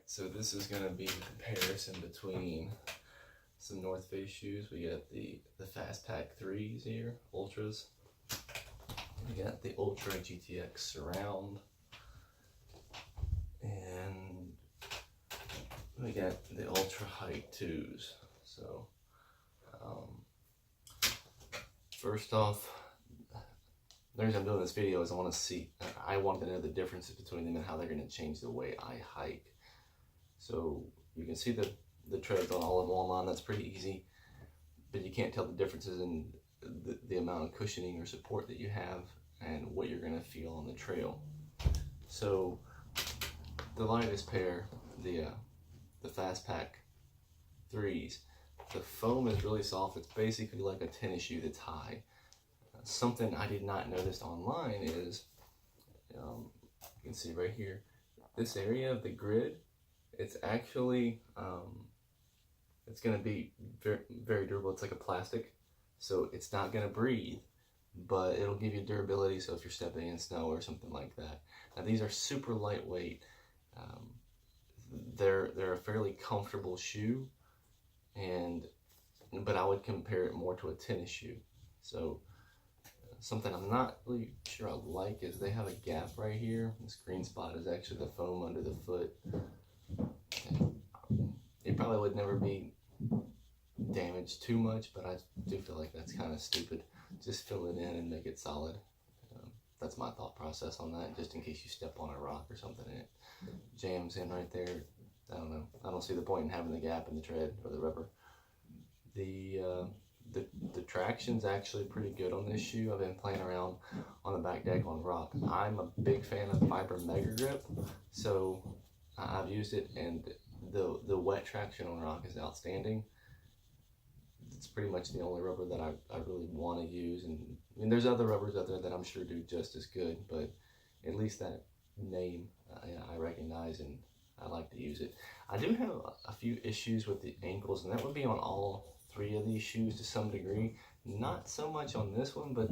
So this is going to be the comparison between some North Face shoes. We got the Fastpack 3s here, Ultras. We got the Ultra GTX Surround. And we got the Ultra Height 2s. So, first off, the reason I'm doing this video is I want to know the differences between them and how they're going to change the way I hike. So you can see the treads on all of them online. That's pretty easy, but you can't tell the differences in the amount of cushioning or support that you have and what you're going to feel on the trail. So the lightest pair, the Fastpack 3s, the foam is really soft. It's basically like a tennis shoe that's high. Something I did not notice online is, you can see right here, this area of the grid, it's actually, it's going to be very, very durable. It's like a plastic, so it's not going to breathe, but it'll give you durability. So if you're stepping in snow or something like that. Now these are super lightweight. They're a fairly comfortable shoe, but I would compare it more to a tennis shoe. So something I'm not really sure I like is they have a gap right here. This green spot is actually the foam under the foot. It probably would never be damaged too much, but I do feel like that's kind of stupid. Just fill it in and make it solid. That's my thought process on that, just in case you step on a rock or something and it jams in right there. I don't know. I don't see the point in having the gap in the tread or the rubber. The traction's actually pretty good on this shoe. I've been playing around on the back deck on rock. I'm a big fan of Fiber Mega Grip, so I've used it, and the wet traction on rock is outstanding. It's pretty much the only rubber that I really want to use, and I mean, there's other rubbers out there that I'm sure do just as good, but at least that name I recognize and I like to use it. I do have a few issues with the ankles, and that would be on all three of these shoes to some degree. Not so much on this one, but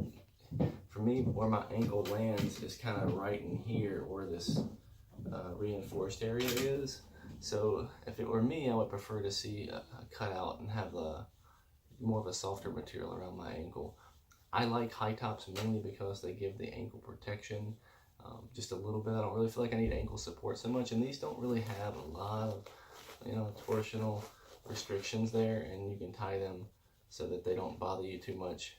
for me, where my ankle lands is kind of right in here where this reinforced area is. So if it were me, I would prefer to see a cutout and have more of a softer material around my ankle. I like high tops mainly because they give the ankle protection just a little bit. I don't really feel like I need ankle support so much, and these don't really have a lot of, torsional restrictions there, and you can tie them so that they don't bother you too much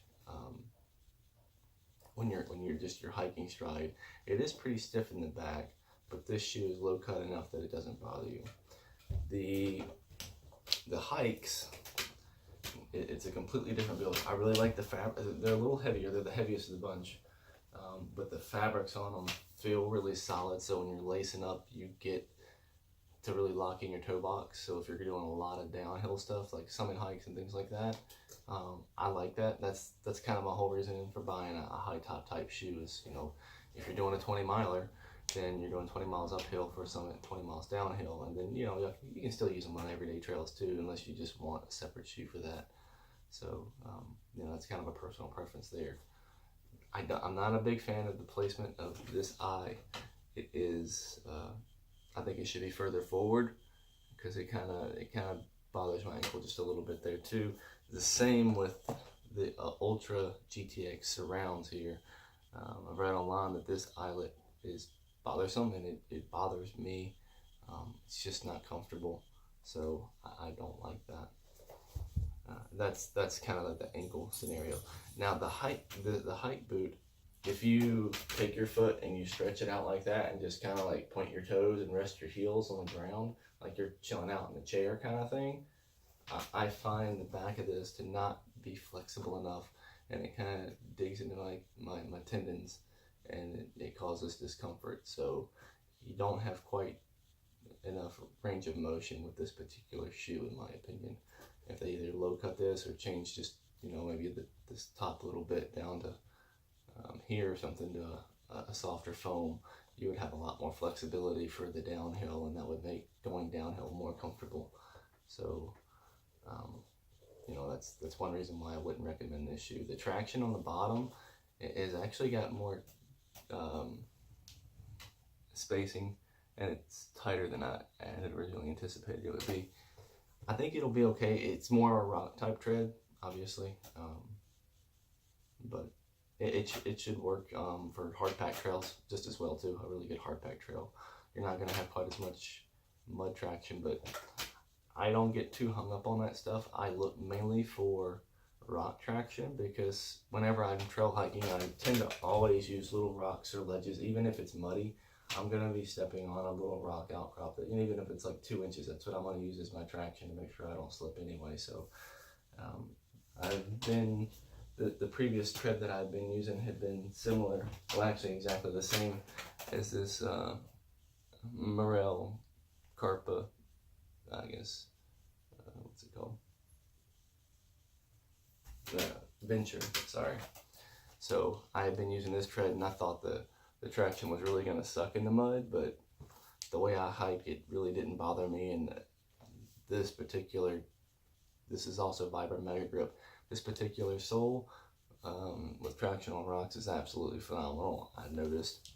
when you're just your hiking stride. It is pretty stiff in the back, but this shoe is low cut enough that it doesn't bother you. The hikes, it's a completely different build. I really like the fabric. They're a little heavier. They're the heaviest of the bunch, but the fabrics on them feel really solid. So when you're lacing up, you get to really lock in your toe box. So if you're doing a lot of downhill stuff like summit hikes and things like that, I like that. That's kind of my whole reason for buying a high top type shoe is, if you're doing a 20 miler, then you're doing 20 miles uphill for a summit, 20 miles downhill, and then you can still use them on everyday trails too, unless you just want a separate shoe for that. So that's kind of a personal preference there. I'm not a big fan of the placement of this eye. It is I think it should be further forward because it kind of bothers my ankle just a little bit there too. The same with the Ultra GTX Surrounds here. I've read online that this eyelet is bothersome, and it bothers me. It's just not comfortable, so I don't like that. That's kind of like the ankle scenario. Now the hike boot, if you take your foot and you stretch it out like that and just kind of like point your toes and rest your heels on the ground like you're chilling out in a chair kind of thing, I find the back of this to not be flexible enough, and it kind of digs into my tendons, and it causes discomfort. So you don't have quite enough range of motion with this particular shoe, in my opinion. If they either low cut this or change just maybe this top little bit down to here or something to a softer foam, you would have a lot more flexibility for the downhill, and that would make going downhill more comfortable. So that's one reason why I wouldn't recommend this shoe. The traction on the bottom is actually got more spacing and it's tighter than I had originally anticipated it would be. I think it'll be okay. It's more a rock type tread, obviously, but it should work for hard pack trails just as well too. A really good hard pack trail. You're not gonna have quite as much mud traction, but I don't get too hung up on that stuff. I look mainly for rock traction because whenever I'm trail hiking, I tend to always use little rocks or ledges, even if it's muddy. I'm gonna be stepping on a little rock outcrop, and even if it's like 2 inches, that's what I'm gonna use as my traction to make sure I don't slip anyway. So I've been the previous tread that I've been using had been similar, well actually exactly the same as this Morel Carpa, I guess, what's it called? Venture, sorry. So I had been using this tread and I thought the traction was really gonna suck in the mud, but the way I hike, it really didn't bother me. And this is also Vibram Mega Grip. This particular sole with traction on rocks is absolutely phenomenal. I noticed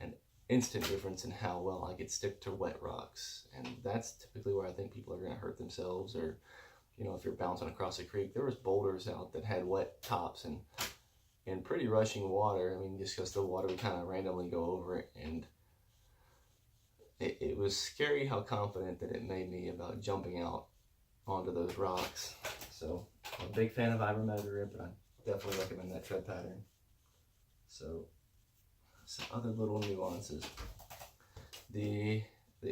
an instant difference in how well I could stick to wet rocks, and that's typically where I think people are going to hurt themselves. Or, you know, if you're bouncing across a creek, there was boulders out that had wet tops and in pretty rushing water. I mean, just because the water would kind of randomly go over it, and it was scary how confident that it made me about jumping out onto those rocks. So I'm a big fan of Vibram Mega Grip, and I definitely recommend that tread pattern. So some other little nuances. The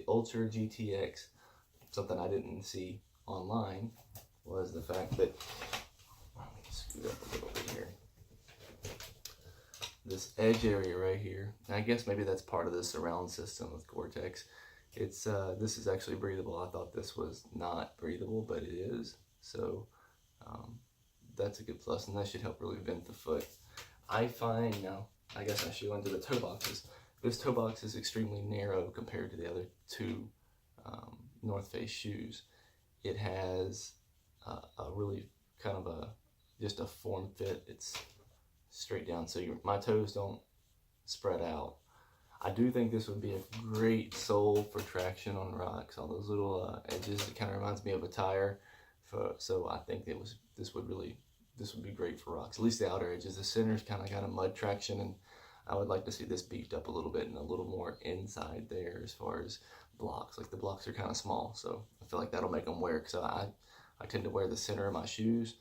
Ultra GTX, something I didn't see online, was the fact that, let me scoot up a little bit here. This edge area right here, and I guess maybe that's part of the surround system with Gore-Tex. It's this is actually breathable. I thought this was not breathable, but it is. So that's a good plus, and that should help really vent the foot. I find now, I guess I should go into the toe boxes. This toe box is extremely narrow compared to the other two North Face shoes. It has a really kind of just a form fit. It's straight down, so my toes don't spread out. I do think this would be a great sole for traction on rocks. All those little edges, it kind of reminds me of a tire. So I think this would be great for rocks. At least the outer edges. The center's kind of got a mud traction, and I would like to see this beefed up a little bit and a little more inside there as far as blocks. Like the blocks are kind of small, so I feel like that'll make them work. So I tend to wear the center of my shoes,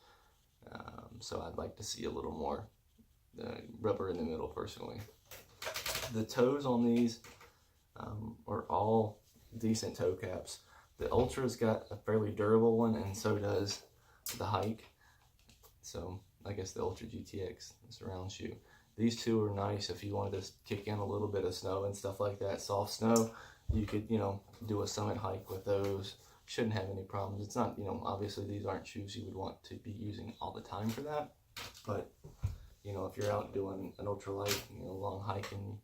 so I'd like to see a little more rubber in the middle personally. The toes on these are all decent toe caps. The Ultra's got a fairly durable one, and so does the Hike. So I guess the Ultra GTX, the surround shoe. These two are nice if you wanted to kick in a little bit of snow and stuff like that, soft snow. You could, you know, do a summit hike with those. Shouldn't have any problems. It's not, you know, obviously these aren't shoes you would want to be using all the time for that. But, you know, if you're out doing an ultralight, you know, long hike and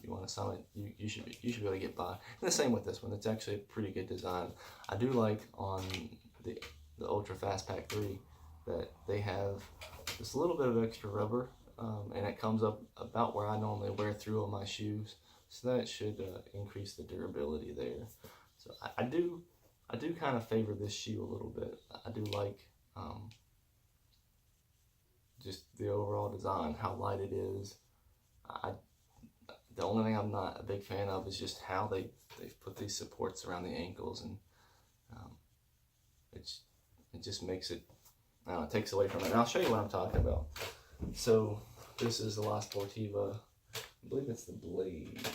you want to summit, you should be able to get by. And the same with this one. It's actually a pretty good design. I do like on the Ultra Fastpack 3 that they have just a little bit of extra rubber, and it comes up about where I normally wear through on my shoes. So that should increase the durability there. So I do kind of favor this shoe a little bit. I do like just the overall design, how light it is. The only thing I'm not a big fan of is just how they've put these supports around the ankles, and it just makes it, I don't know, it takes away from it. And I'll show you what I'm talking about. So this is the La Sportiva, I believe it's the Blade,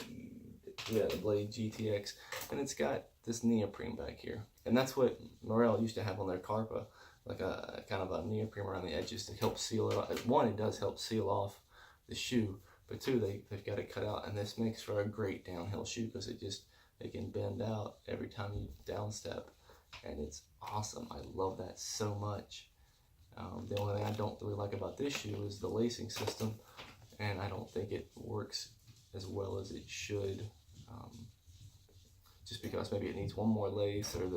yeah, the Blade GTX, and it's got this neoprene back here, and that's what Morel used to have on their Carpa, like a kind of a neoprene around the edges to help seal it off. One, it does help seal off the shoe, but two, they've got it cut out, and this makes for a great downhill shoe because it can bend out every time you downstep, and it's awesome. I love that so much. The only thing I don't really like about this shoe is the lacing system, and I don't think it works as well as it should, just because maybe it needs one more lace, or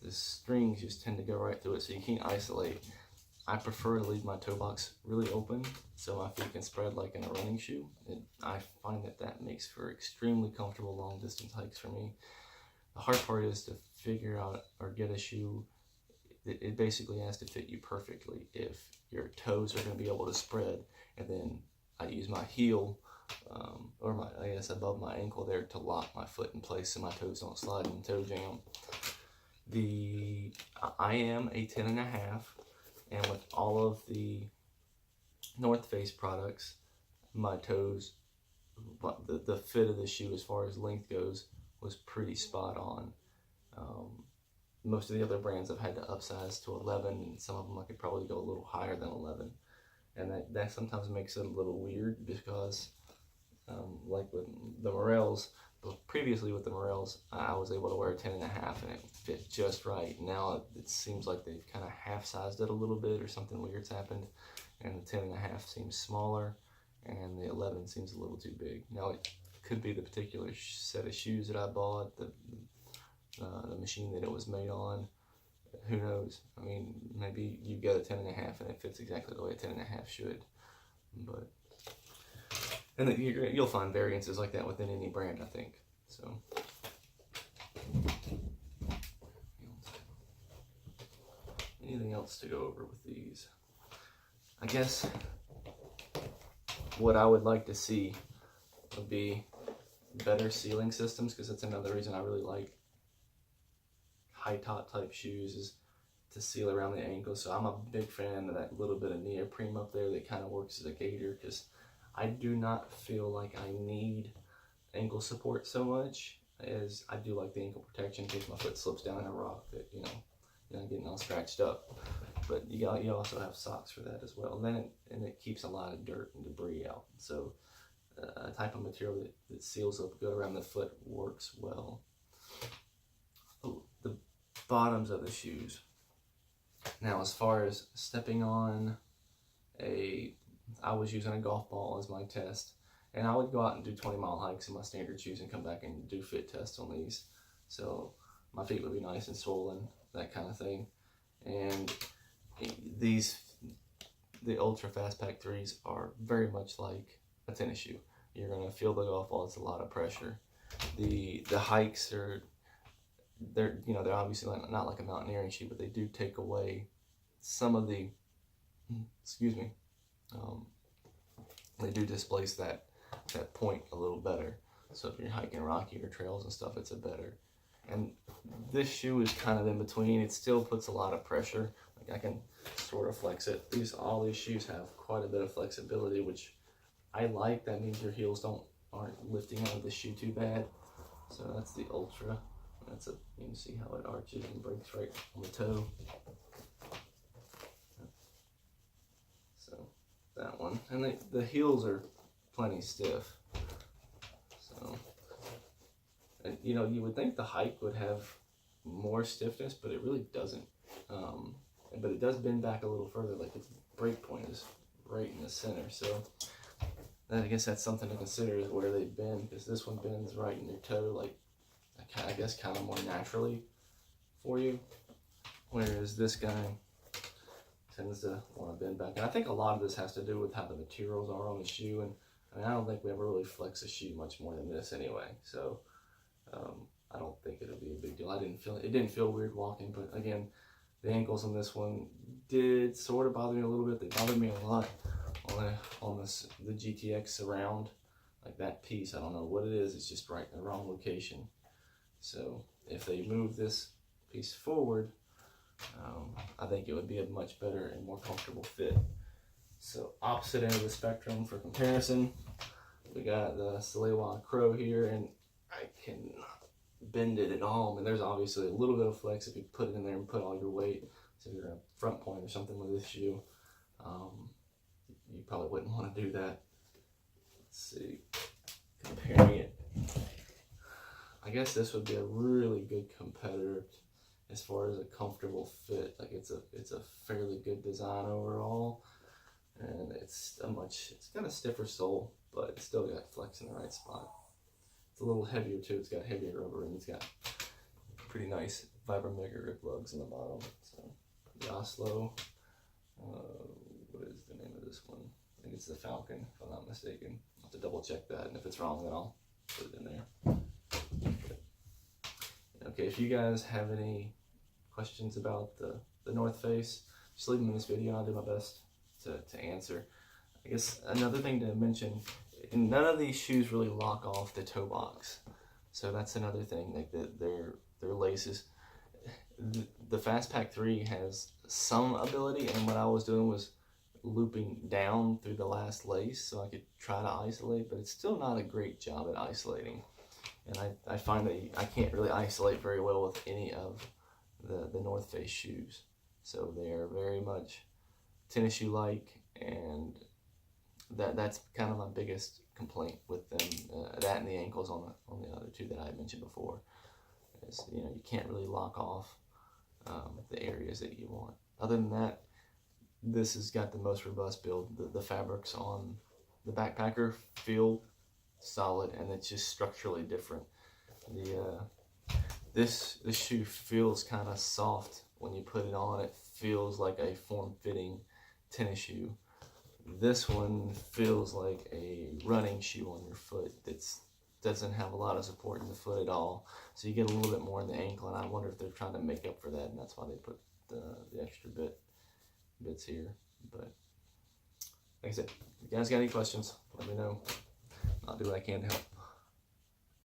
the strings just tend to go right through it, so you can't isolate. I prefer to leave my toe box really open so my feet can spread like in a running shoe. And I find that that makes for extremely comfortable long distance hikes for me. The hard part is to figure out or get a shoe. It basically has to fit you perfectly. If your toes are going to be able to spread, and then I use my heel or my, I guess above my ankle there to lock my foot in place so my toes don't slide and toe jam. I am a 10.5, and with all of the North Face products, my toes, the fit of the shoe as far as length goes was pretty spot on. Most of the other brands I've had to upsize to 11, and some of them I could probably go a little higher than 11. And that sometimes makes it a little weird because, like with the Morels, but previously with the Morels, I was able to wear a 10.5 and it fit just right. Now it seems like they've kind of half-sized it a little bit or something weird's happened, and the 10.5 seems smaller and the 11 seems a little too big. Now it could be the particular set of shoes that I bought, the machine that it was made on. Who knows? I mean, maybe you get a 10.5 and it fits exactly the way a 10.5 should. But and you'll find variances like that within any brand, I think. So anything else to go over with these? I guess what I would like to see would be better sealing systems, because that's another reason I really like high top type shoes, is to seal around the ankle. So I'm a big fan of that little bit of neoprene up there that kind of works as a gaiter, because I do not feel like I need ankle support so much as I do like the ankle protection in case my foot slips down in a rock that, you know, getting all scratched up. But you also have socks for that as well. And it keeps a lot of dirt and debris out. So a type of material that seals up good around the foot works well. Oh, the bottoms of the shoes. Now, as far as stepping on I was using a golf ball as my test, and I would go out and do 20-mile hikes in my standard shoes and come back and do fit tests on these. So my feet would be nice and swollen, that kind of thing. And the Ultra Fastpack 3s are very much like a tennis shoe. You're gonna feel the golf ball. It's a lot of pressure. The hikes they're obviously not like a mountaineering shoe, but they do take away some of the, they do displace that point a little better. So if you're hiking rockier trails and stuff, it's a better. And this shoe is kind of in between. It still puts a lot of pressure. Like I can sort of flex it. All these shoes have quite a bit of flexibility, which I like. That means your heels aren't lifting out of the shoe too bad. So that's the Ultra. You can see how it arches and breaks right on the toe. So that one, and the heels are plenty stiff. So, and you would think the hike would have more stiffness, but it really doesn't. But it does bend back a little further, like its break point is right in the center. So I guess that's something to consider, is where they bend, because this one bends right in your toe, like I guess kind of more naturally for you, whereas this guy tends to want to bend back. And I think a lot of this has to do with how the materials are on the shoe, and I mean, I don't think we ever really flex a shoe much more than this anyway, so I don't think it'll be a big deal. It didn't feel weird walking, but again, the ankles on this one did sort of bother me a little bit. They bothered me a lot on the GTX Surround, like that piece. I don't know what it is. It's just right in the wrong location. So if they move this piece forward, I think it would be a much better and more comfortable fit. So opposite end of the spectrum for comparison, we got the Salewa Crow here, and I cannot bend it at all. I mean, there's obviously a little bit of flex if you put it in there and put all your weight. So if you're a front point or something with this shoe, you probably wouldn't want to do that. Let's see, comparing it. I guess this would be a really good competitor as far as a comfortable fit. Like it's a fairly good design overall, and it's got a stiffer sole, but it's still got flex in the right spot. It's a little heavier too. It's got heavier rubber, and it's got pretty nice Vibram Mega Grip lugs in the bottom. So the Oslo what is the name of this one? I think it's the Falcon, if I'm not mistaken. I'll have to double check that, and if it's wrong, then I'll put it in there. Okay, if you guys have any questions about the North Face, just leave them in this video, and I'll do my best to answer. I guess another thing to mention, none of these shoes really lock off the toe box. So that's another thing, like their laces. The Fastpack 3 has some ability, and what I was doing was looping down through the last lace so I could try to isolate, but it's still not a great job at isolating. And I find that I can't really isolate very well with any of the North Face shoes. So they're very much tennis shoe like, and that's kind of my biggest complaint with them. That and the ankles on the other two that I mentioned before. Is, you know, you can't really lock off the areas that you want. Other than that, this has got the most robust build. The fabrics on the backpacker feel solid, and it's just structurally different. This shoe feels kind of soft when you put it on. It feels like a form-fitting tennis shoe. This one feels like a running shoe on your foot that's doesn't have a lot of support in the foot at all, so you get a little bit more in the ankle, and I wonder if they're trying to make up for that, and that's why they put the extra bits here. But like I said, if you guys got any questions, let me know. I'll do what I can to help.